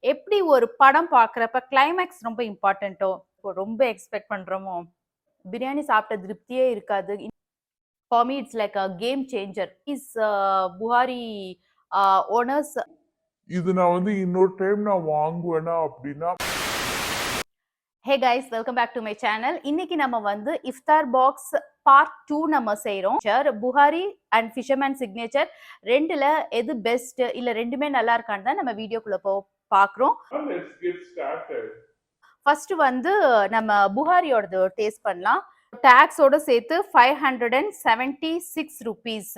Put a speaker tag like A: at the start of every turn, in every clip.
A: எப்படி ஒரு படம் பார்க்குறப்ப கிளைமேக்ஸ் ரொம்ப இம்பார்ட்டன்ட்டோ, ரொம்ப எக்ஸ்பெக்ட் பண்றோமோ, பிரியாணி சாப்பிட்ட திருப்தியே இருக்காது. For me it's like a game changer. Buhari owners
B: இது நான் வந்து இன்னொரு டைம் நான் வாங்குவேனா அப்படின்னா
A: hey guys, welcome back to my channel. இன்னைக்கு நம்ம வந்து இஃப்தார் பாக்ஸ் பார்ட் 2 நம்ம செய்றோம். புகாரி அண்ட் ஃபிஷர்மேன் சிக்னேச்சர் ரெண்டுல எது பெஸ்ட் இல்ல ரெண்டுமே நல்லா இருக்கான்னு தான் நம்ம வீடியோக்குள்ள பாக்குறோம்.
B: let's get started.
A: ஃபர்ஸ்ட் வந்து நம்ம புகாரியோடது டேஸ்ட் பண்ணலாம். டாக்ஸோட சேர்த்து 576 rupees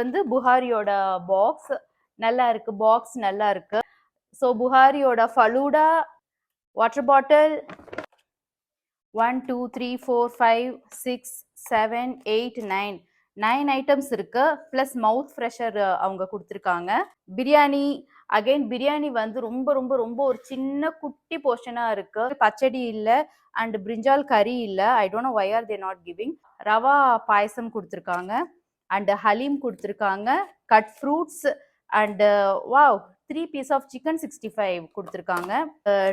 A: வந்து புகாரியோட பாக்ஸ் நல்லா இருக்கு. பாக்ஸ் நல்லா இருக்கு. ஸோ புகாரியோட ஃபலூடா வாட்டர் பாட்டில் 1 2 3 4 5 6 7 8 9 ஐட்டம்ஸ் இருக்கு. பிளஸ் மவுத் ஃப்ரெஷர் அவங்க கொடுத்துருக்காங்க. பிரியாணி அகைன் பிரியாணி வந்து ரொம்ப ரொம்ப ரொம்ப ஒரு சின்ன குட்டி போர்ஷனா இருக்கு. பச்சடி இல்ல அண்ட் பிரிஞ்சால் கறி இல்ல. I don't know why are they not giving. Rava payasam கொடுத்துருக்காங்க அண்ட் ஹலீம் கொடுத்துருக்காங்க. Cut fruits and wow 3 piece of chicken 65 கொடுத்துருக்காங்க.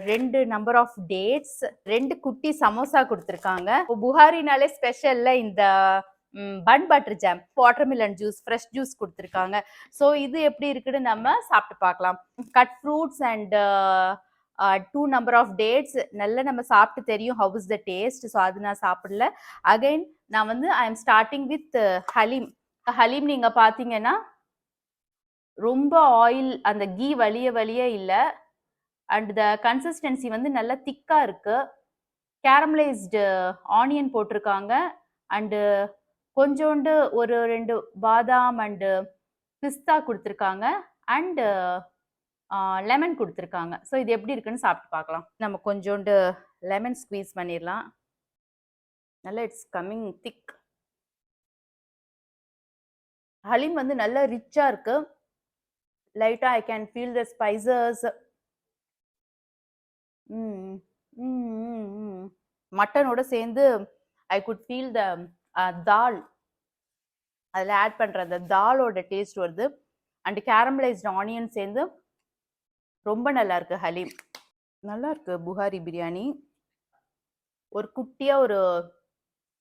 A: 2 நம்பர் ஆஃப் டேட்ஸ், 2 குட்டி சமோசா கொடுத்துருக்காங்க. புகாரினாலே ஸ்பெஷல்ல இந்த bun butter jam, watermelon juice, fresh juice கொடுத்துருக்காங்க. ஸோ இது எப்படி இருக்குன்னு நம்ம சாப்பிட்டு பார்க்கலாம். Cut fruits and 2 number of dates நல்ல நம்ம சாப்பிட்டு தெரியும் how is the taste. So அது நான் சாப்பிடல. அகைன் நான் வந்து I am starting with haleem. Haleem நீங்க பாத்தீங்கன்னா ரொம்ப ஆயில் அந்த கீ வலிய இல்லை. அண்ட் த கன்சிஸ்டன்சி வந்து நல்லா திக்கா இருக்கு. கேரமலைஸ்டு ஆனியன் போட்டிருக்காங்க அண்டு கொஞ்சோண்டு ஒரு 2 பாதாம் அண்டு பிஸ்தா கொடுத்துருக்காங்க அண்டு லெமன் கொடுத்துருக்காங்க. ஸோ இது எப்படி இருக்குன்னு சாப்பிட்டு பார்க்கலாம். நம்ம கொஞ்சோண்டு லெமன் ஸ்குவீஸ் பண்ணிடலாம். நல்லா இட்ஸ் கம்மிங் திக். ஹலீம் வந்து நல்லா ரிச்சா இருக்கு. லைட்டா I can feel the spices. மட்டனோட சேர்ந்து ஐ குட் ஃபீல் த தால். அதில் ஆட் பண்ற அந்த தாலோட டேஸ்ட் வருது. அண்ட் கேரமலைஸ்டு ஆனியன் சேர்ந்து ரொம்ப நல்லா இருக்கு. ஹலீம் நல்லா இருக்கு. புகாரி பிரியாணி ஒரு குட்டியா ஒரு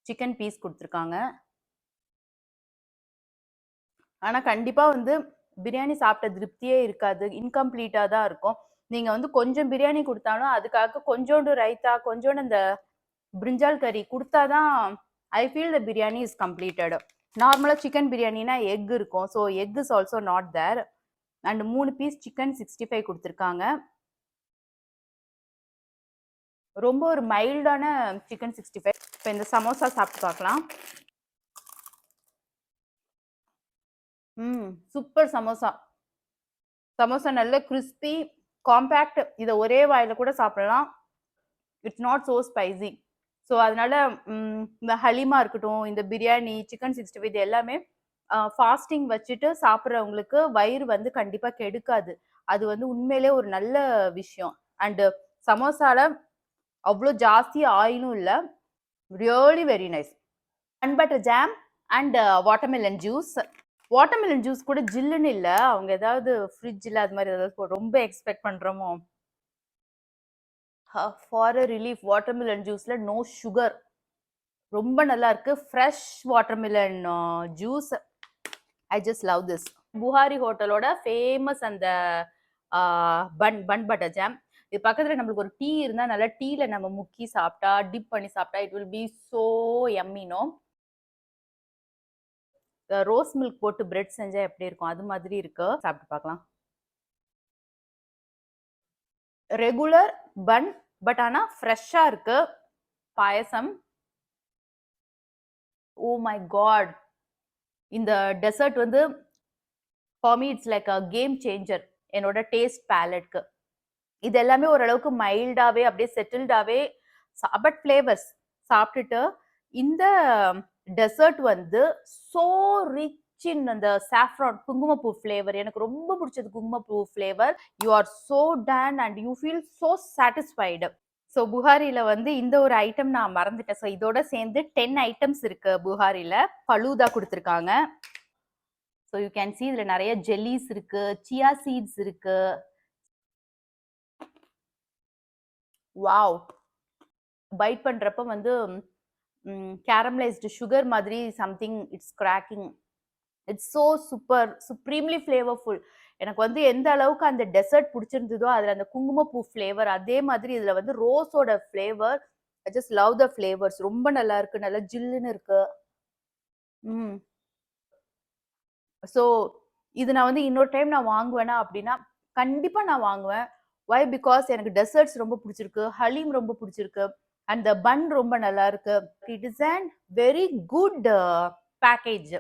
A: சிக்கன் பீஸ் கொடுத்துருக்காங்க. ஆனா கண்டிப்பா வந்து பிரியாணி சாப்பிட்ட திருப்தியே இருக்காது. இன்கம்ப்ளீட்டா தான் இருக்கும். நீங்க வந்து கொஞ்சம் பிரியாணி கொடுத்தாலும் அதுக்காக கொஞ்சோண்டு ரைத்தா கொஞ்சோண்டு இந்த பிரிஞ்சால் கறி கொடுத்தாதான் I feel the biryani is completed. நார்மலா சிக்கன் பிரியாணினா எக் இருக்கும். So egg is also not there. And 3 piece chicken 65 கொடுத்துருக்காங்க. ரொம்ப ஒரு மைல்டான சிக்கன் 65. இப்போ இந்த சமோசா சாப்பிட்டு பார்க்கலாம். சூப்பர் சமோசா. சமோசா நல்ல கிறிஸ்பி காம்பேக்ட். இதை ஒரே வாயில கூட சாப்பிடலாம். It's not so spicy. So அதனால இந்த ஹலீமா இருக்கட்டும், இந்த பிரியாணி, சிக்கன் 65 இது எல்லாமே ஃபாஸ்டிங் வச்சுட்டு சாப்பிட்றவங்களுக்கு வயிறு வந்து கண்டிப்பா கெடுக்காது. அது வந்து உண்மையிலே ஒரு நல்ல விஷயம். அண்டு சமோசால அவ்வளோ ஜாஸ்தி ஆயிலும் இல்லை. Really very nice. Bun butter jam and watermelon juice. Watermelon juice கூட ஜில்லுன்னு இல்லை. அவங்க ஏதாவது ஃப்ரிட்ஜில் அது மாதிரி ஏதாவது ரொம்ப எக்ஸ்பெக்ட் பண்ணுறோமோ. ஃபார் அ ரிலீஃப் வாட்டர்மெலன் ஜூஸ்ல நோ சுகர். ரொம்ப நல்லா இருக்கு. Fresh watermelon juice. I just love this. Bukhari ஹோட்டலோட ஃபேமஸ் அந்த பன் பட்டர் ஜாம். இது பக்கத்துல நம்மளுக்கு ஒரு டீ இருந்தா நல்லா டீல நம்ம முக்கி சாப்பிட்டா டிப் பண்ணி சாப்பிட்டா இட் வில் பி சோ யம்மினோ. ரோஸ் மில்க் போட்டு பிரெட் செஞ்சா எப்படி இருக்கும் அது மாதிரி இருக்கு. சாப்பிட்டு பார்க்கலாம். ரெகுலர் பன் பட் ஆனா ஃப்ரெஷ்ஷா இருக்கு. பாயசம். ஓ மை காட், இந்த டெசர்ட் வந்து for me it's like a game changer என்னோட டேஸ்ட் பேலட்க்கு. இது எல்லாமே ஓரளவுக்கு மைல்டாவே அப்படியே செட்டில்டாவே பட் ஃப்ளேவர்ஸ் சாப்பிட்டுட்டு இந்த டெசர்ட் வந்து சோ ரிச் இன் அந்த சாஃப்ரான் குங்குமப்பூ ஃப்ளேவர். எனக்கு ரொம்ப பிடிச்சது குங்குமப்பூ flavour. You are so done and you feel so satisfied. So புகாரில வந்து இந்த ஒரு ஐட்டம் நான் மறந்துட்டேன். ஸோ இதோட சேர்ந்து 10 ஐட்டம்ஸ் இருக்கு புகாரில. ஃபலூதா கொடுத்துருக்காங்க. ஸோ யூ கேன் சி இதுல நிறைய ஜெல்லிஸ் இருக்கு, சியா சீட்ஸ் இருக்கு. வாவ்! பைட் பண்றப்ப வந்து கேரமலைஸ்டு சுகர் மாதிரி something it's cracking. It's so super! Supremely flavourful. எனக்கு வந்து எந்த அளவுக்கு அந்த டெசர்ட் புடிச்சிருந்ததோ, அதுல அந்த குங்குமப்பூ ஃப்ளேவர், அதே மாதிரி இதுல வந்து ரோஸோட ஃப்ளேவர். I just love the flavours. ரொம்ப நல்லா இருக்கு. நல்லா ஜில்லுன்னு இருக்கு. ம். ஸோ, இது நான் வந்து இன்னொரு டைம் நான் வாங்குவேனா அப்டின்னா, கண்டிப்பா நான் வாங்குவேன். வை? பிகாஸ் எனக்கு டெசர்ட்ஸ் ரொம்ப புடிச்சிருக்கு. ஹலீம் ரொம்ப புடிச்சிருக்கு. அண்ட் த பன் ரொம்ப நல்லா இருக்கு. It is an very good package.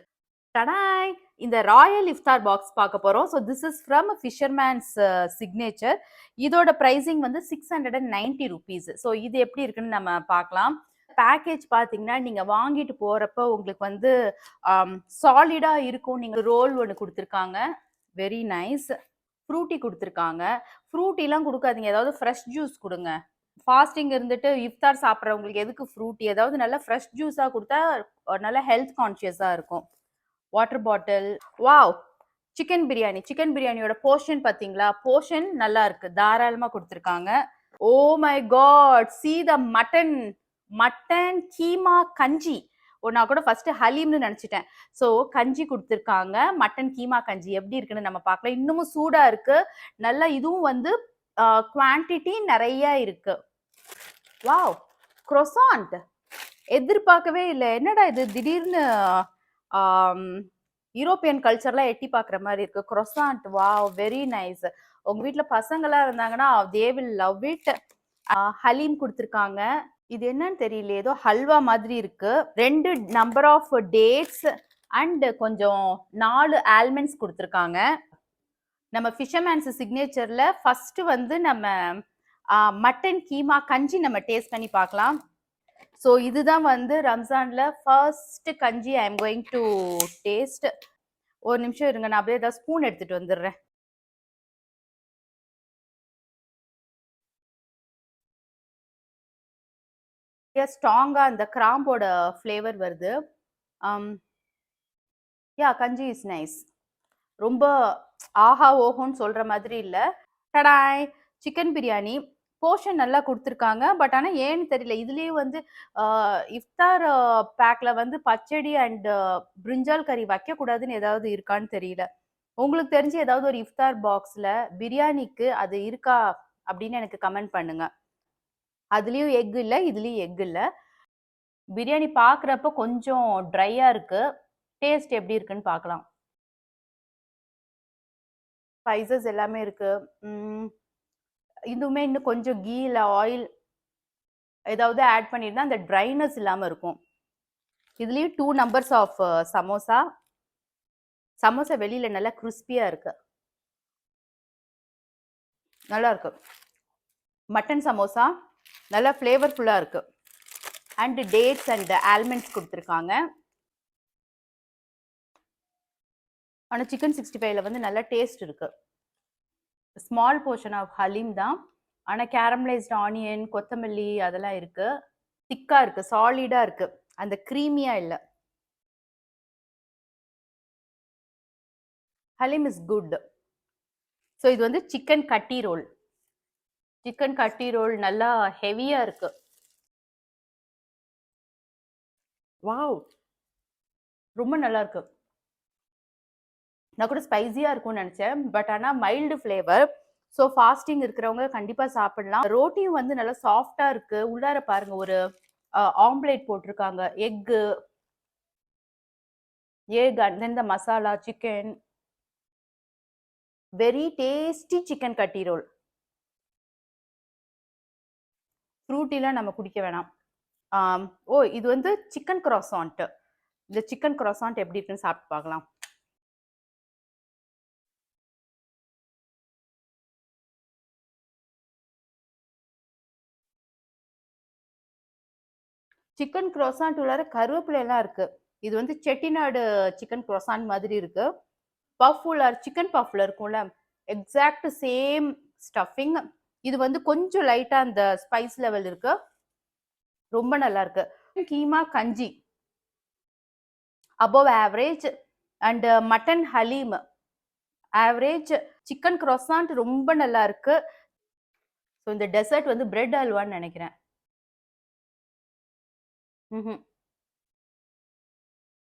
A: டடாய்! இந்த ராயல் இஃப்தார் பாக்ஸ் பார்க்க போறோம். So this is from Fisherman's signature. இதோட பிரைசிங் வந்து ₹690. ஸோ இது எப்படி இருக்குன்னு நம்ம பார்க்கலாம். பேக்கேஜ் பார்த்தீங்கன்னா, நீங்க வாங்கிட்டு போறப்ப உங்களுக்கு வந்து சாலிடா இருக்கும். நீங்க ரோல் ஒண்ணு குடுத்துருக்காங்க. Very nice. ஃப்ரூட்டி குடுத்துருக்காங்க. ஃப்ரூட்டிலாம் குடுக்காதீங்க. ஏதாவது ஃப்ரெஷ் ஜூஸ் குடுங்க. ஃபாஸ்டிங் இருந்துட்டு இஃப்தார் சாப்பிடுறவங்களுக்கு எதுக்கு ஃப்ரூட்டி? ஏதாவது நல்ல ஃப்ரெஷ் ஜூஸா குடுத்தா நல்ல ஹெல்த் கான்ஷியஸா இருக்கும். Water bottle. Wow! Chicken biryani. Chicken பிரியாணியோட போர்ஷன் பார்த்தீங்களா? போர்ஷன் நல்லா இருக்கு. தாராளமா குடுத்துருக்காங்க. Oh my God! See the mutton. Mutton keema கஞ்சி. நான் கூட ஃபர்ஸ்ட் ஹலீம்னு நினைச்சிட்டேன். ஸோ கஞ்சி குடுத்துருக்காங்க. மட்டன் கீமா கஞ்சி எப்படி இருக்குன்னு நம்ம பார்க்கலாம். இன்னமும் சூடா இருக்கு. நல்லா இதுவும் வந்து குவான்டிட்டி நெறைய இருக்கு. வாவ்! குரோசாண்ட். எதிர்பார்க்கவே இல்ல. என்னடா இது திடீர்னு ஆம், யூரோப்பியன் கல்ச்சர்லாம் எட்டி பார்க்குற மாரி இருக்கு. குரோசாண்ட். வாவ்! Very nice. உங்க வீட்ல பசங்கலாம் இருந்தாங்கன்னா, they will love it. Haleem குடுத்துருக்காங்க. இது என்னன்னு தெரியல. ஏதோ ஹல்வா மாதிரி இருக்கு. 2 நம்பர் ஆஃப் டேட்ஸ் அண்ட் கொஞ்சம் 4 ஆல்மண்ட்ஸ் குடுத்துருக்காங்க. நம்ம ஃபிஷர்மேன்ஸ் சிக்னேச்சர்ல ஃபர்ஸ்ட் வந்து நம்ம மட்டன் கீமா கஞ்சி நம்ம டேஸ்ட் பண்ணி பார்க்கலாம். ஸோ இதுதான் வந்து ரம்ஜான்ல ஃபர்ஸ்ட் கஞ்சி I am going to taste. ஒரு நிமிஷம் இருங்க, நான் அப்படியே ஏதாவது ஸ்பூன் எடுத்துட்டு வந்துடுறேன். ஸ்ட்ராங்கா அந்த கிராம்போட ஃப்ளேவர் வருது. யா கஞ்சி இஸ் நைஸ். ரொம்ப ஆஹா ஓஹோன்னு சொல்ற மாதிரி இல்ல. டடாய்! சிக்கன் பிரியாணி. போர்ஷன் நல்லா குடுத்துருக்காங்க. பட் ஆனா ஏன்னு தெரியல. இதுலயும் வந்து அ இஃப்தார் பேக்ல வந்து பச்சடி அண்ட் பிரிஞ்சால் கறி வைக்கக்கூடாதுன்னு ஏதாவது இருக்கான்னு தெரியல. உங்களுக்கு தெரிஞ்சு ஏதாவது ஒரு இஃப்தார் பாக்ஸ்ல பிரியாணிக்கு அது இருக்கா? அப்படின்னு எனக்கு கமெண்ட் பண்ணுங்க. அதுலயும் எக் இல்ல, இதுலயும் எக் இல்ல. பிரியாணி பார்க்குறப்ப கொஞ்சம் ட்ரையா இருக்கு. டேஸ்ட் எப்படி இருக்குன்னு பார்க்கலாம். ஸ்பைசஸ் எல்லாமே இருக்கு. இதுவுமே இன்னும் கொஞ்சம் கீ இல்ல ஆயில் ஏதாவது ஆட் பண்ணியிருந்தா அந்த ட்ரைனஸ் இல்லாம இருக்கும். இதுலயும் 2 நம்பர்ஸ் ஆஃப் சமோசா. சமோசா வெளியில நல்லா கிறிஸ்பியா இருக்கு. நல்லா இருக்கு. மட்டன் சமோசா நல்லா ஃப்ளேவர்ஃபுல்லா இருக்கு. அண்ட் டேட்ஸ் அண்ட் ஆல்மண்ட்ஸ் குடுத்துருக்காங்க. ஆனா சிக்கன் 65ல வந்து நல்ல டேஸ்ட் இருக்கு. ஸ்மால் போர்ஷன் ஆஃப் ஹலீம் தான். ஆனா கேரமலைஸ்ட் ஆனியன், கொத்தமல்லி அதெல்லாம் இருக்கு. திக்கா இருக்கு. சாலிடா இருக்கு. அந்த கிரீமியா இல்ல. Haleem is good. ஸோ இது வந்து சிக்கன் கட்டி ரோல். சிக்கன் கட்டி ரோல் நல்லா ஹெவியா இருக்கு. வாவ்! ரொம்ப நல்லா இருக்கு. நான் கூட ஸ்பைசியா இருக்கும்னு நினைச்சேன். பட் ஆனா மைல்டு ஃப்ளேவர். ஸோ ஃபாஸ்டிங் இருக்கிறவங்க கண்டிப்பா சாப்பிடலாம். ரோட்டியும் வந்து நல்லா சாஃப்ட்டா இருக்கு. உள்ளார பாருங்க ஒரு ஆம்லேட் போட்டிருக்காங்க. Egg and then the masala chicken. Very tasty chicken கட்டி ரோல். ஃப்ரூட்டிலாம் நம்ம குடிக்க வேணாம். ஓ இது வந்து சிக்கன் croissant. இந்த சிக்கன் croissant எப்படி இருக்குன்னு சாப்பிட்டு பார்க்கலாம். சிக்கன் croissant உள்ளார கருவேப்பிலை எல்லாம் இருக்கு. இது வந்து செட்டிநாடு சிக்கன் croissant மாதிரி இருக்கு. பஃப் உள்ளார சிக்கன் பஃப்ல இருக்கும்ல, எக்ஸாக்ட் சேம் ஸ்டஃபிங். இது வந்து கொஞ்சம் லைட்டா அந்த ஸ்பைஸ் லெவல் இருக்கு. ரொம்ப நல்லா இருக்கு. கீமா கஞ்சி above average and mutton Haleem average. Chicken croissant ரொம்ப நல்லா இருக்கு. ஸோ இந்த டெசர்ட் வந்து பிரெட் அல்வான்னு நினைக்கிறேன்.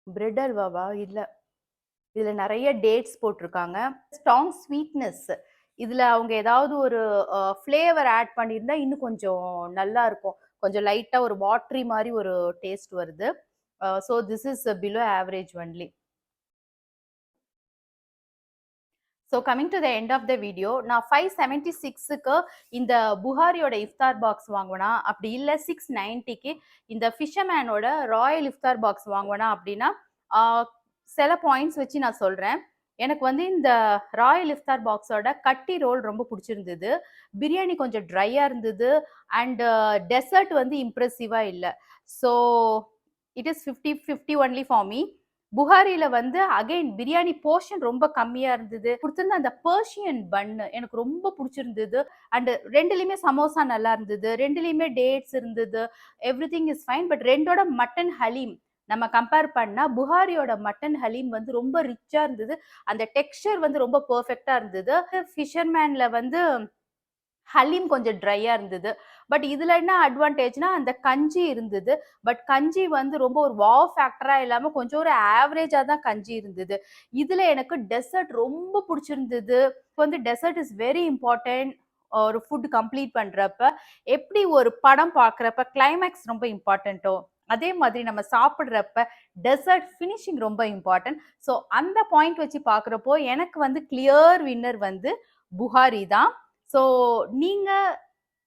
A: பிரெட் அல்வாவா? இல்ல. இதுல நெறைய டேட்ஸ் போட்டிருக்காங்க. Strong sweetness. இதுல அவங்க ஏதாவது ஒரு ஃப்ளேவர் ஆட் பண்ணியிருந்தா இன்னும் கொஞ்சம் நல்லா இருக்கும். கொஞ்சம் லைட்டா ஒரு வாட்டரி மாரி ஒரு டேஸ்ட் வருது. So this is below average only. So coming to the end of the video, நான் 576க்கு இந்த புகாரியோட இஃப்தார் பாக்ஸ் வாங்குவேனா, அப்படி இல்ல 690க்கு இந்த ஃபிஷர்மேனோட ராயல் இஃப்தார் பாக்ஸ் வாங்குவேனா அப்படின்னா, ஆ சில பாயிண்ட்ஸ் வச்சு நான் சொல்றேன். எனக்கு வந்து இந்த ராயல் இஃப்தார் பாக்ஸோட கட்டி ரோல் ரொம்ப புடிச்சிருந்தது. பிரியாணி கொஞ்சம் ட்ரையா இருந்தது. அண்ட் டெசர்ட் வந்து இம்ப்ரெசிவா இல்ல. So it is 50, 50 only for me. புகாரில வந்து அகைன் பிரியாணி போர்ஷன் ரொம்ப கம்மியா இருந்தது. குடுத்திருந்த அந்த பெர்ஷியன் பன்னு எனக்கு ரொம்ப புடிச்சிருந்தது. அண்ட் 2லயுமே சமோசா நல்லா இருந்தது. 2லயுமே டேட்ஸ் இருந்தது. Everything is fine. பட் 2ஓட மட்டன் ஹலீம் நம்ம கம்பேர் பண்ணா புகாரியோட மட்டன் ஹலீம் வந்து ரொம்ப ரிச்சா இருந்தது. அந்த டெக்ஸ்சர் வந்து ரொம்ப பெர்ஃபெக்ட்டா இருந்தது. ஃபிஷர்மேன்ல வந்து ஹலீம் கொஞ்சம் ட்ரையா இருந்தது. பட் இதுல என்ன அட்வான்டேஜ்னா, அந்த கஞ்சி இருந்தது. பட் கஞ்சி வந்து ரொம்ப ஒரு வாவ் ஃபேக்டரா இல்லாம கொஞ்சம் ஒரு ஆவரேஜா தான் கஞ்சி இருந்தது. இதுல எனக்கு டெசர்ட் ரொம்ப புடிச்சிருந்தது. வந்து டெசர்ட் இஸ் வெரி இம்பார்ட்டன்ட். ஒரு ஃபுட் கம்ப்ளீட் பண்றப்ப. எப்படி ஒரு படம் பார்க்குறப்ப கிளைமாக்ஸ் ரொம்ப இம்பார்ட்டன்ட்டோ, அதே மாதிரி நம்ம சாப்பிடுறப்ப டெசர்ட் ஃபினிஷிங் ரொம்ப இம்பார்ட்டன்ட். ஸோ அந்த பாயிண்ட் வச்சு பார்க்குறப்போ, எனக்கு வந்து கிளியர் வின்னர் வந்து புகாரி தான். ஸோ நீங்க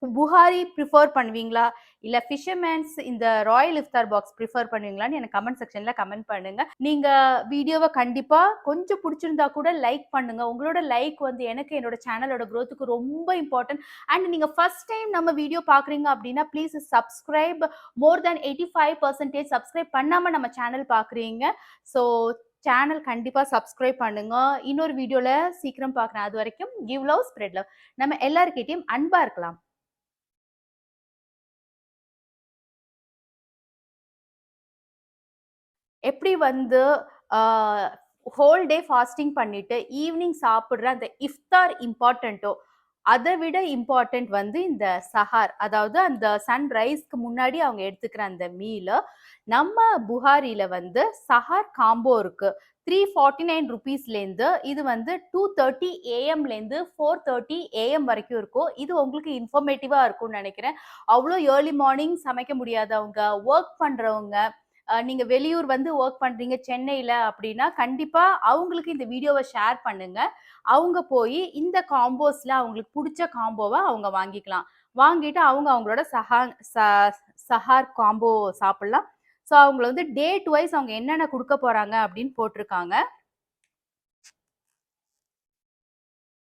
A: புகாரி ப்ரிஃபர் பண்ணுவீங்களா? இல்ல ஃபிஷர்மேன்ஸ் இந்த ராயல் இஃப்தார் பாக்ஸ் ப்ரிஃபர் பண்ணுவீங்களான்னு எனக்கு கமெண்ட் செக்ஷன்ல கமெண்ட் பண்ணுங்க. நீங்க வீடியோவ கண்டிப்பா கொஞ்சம் புடிச்சிருந்தா கூட லைக் பண்ணுங்க. உங்களோட லைக் வந்து எனக்கு என்னோட சேனலோட குரோத்துக்கு ரொம்ப இம்பார்ட்டன்ட். அண்ட் நீங்க ஃபர்ஸ்ட் டைம் நம்ம வீடியோ பார்க்குறீங்க அப்படின்னா, please subscribe. More then 85% subscribe பண்ணாம நம்ம சேனல் பார்க்குறீங்க. ஸோ சேனல் கண்டிப்பா சப்ஸ்கிரைப் பண்ணுங்க. இன்னொரு வீடியோல சீக்கிரம் பார்க்குறேன். அது வரைக்கும் கிவ் லவ், ஸ்ப்ரெட் லவ். நம்ம எல்லார்கிட்டயும் அன்பா இருக்கலாம். எப்படி வந்து ஹோல் டே ஃபாஸ்டிங் பண்ணிட்டு ஈவினிங் சாப்பிடுற அந்த இஃப்தார் இம்பார்ட்டன்ட்டோ, அதை விட இம்பார்ட்டன்ட் வந்து இந்த சஹார். அதாவது அந்த சன்ரைஸ்க்கு முன்னாடி அவங்க எடுத்துக்கிற அந்த மீல். நம்ம புகாரில வந்து சஹார் காம்போ இருக்கு. 349 ருபீஸ்லேருந்து இது வந்து 2:30 ஏஎம்லேருந்து 4:30 ஏஎம் வரைக்கும் இருக்கும். இது உங்களுக்கு இன்ஃபர்மேட்டிவா இருக்கும்னு நினைக்கிறேன். அவ்வளோ ஏர்லி மார்னிங் சமைக்க முடியாதவங்க, ஒர்க் பண்றவங்க, நீங்க வெளியூர் வந்து ஒர்க் பண்றீங்க சென்னையில அப்படின்னா, கண்டிப்பா அவங்களுக்கு இந்த வீடியோவ ஷேர் பண்ணுங்க. அவங்க போயி இந்த காம்போஸ்ல அவங்களுக்கு புடிச்ச காம்போவ அவங்க வாங்கிக்கலாம். வாங்கிட்டு அவங்க அவங்களோட சஹார் காம்போ சாப்பிடலாம். ஸோ அவங்கள வந்து டேட் வைஸ் அவங்க என்னென்ன குடுக்க போறாங்க அப்படின்னு போட்டிருக்காங்க.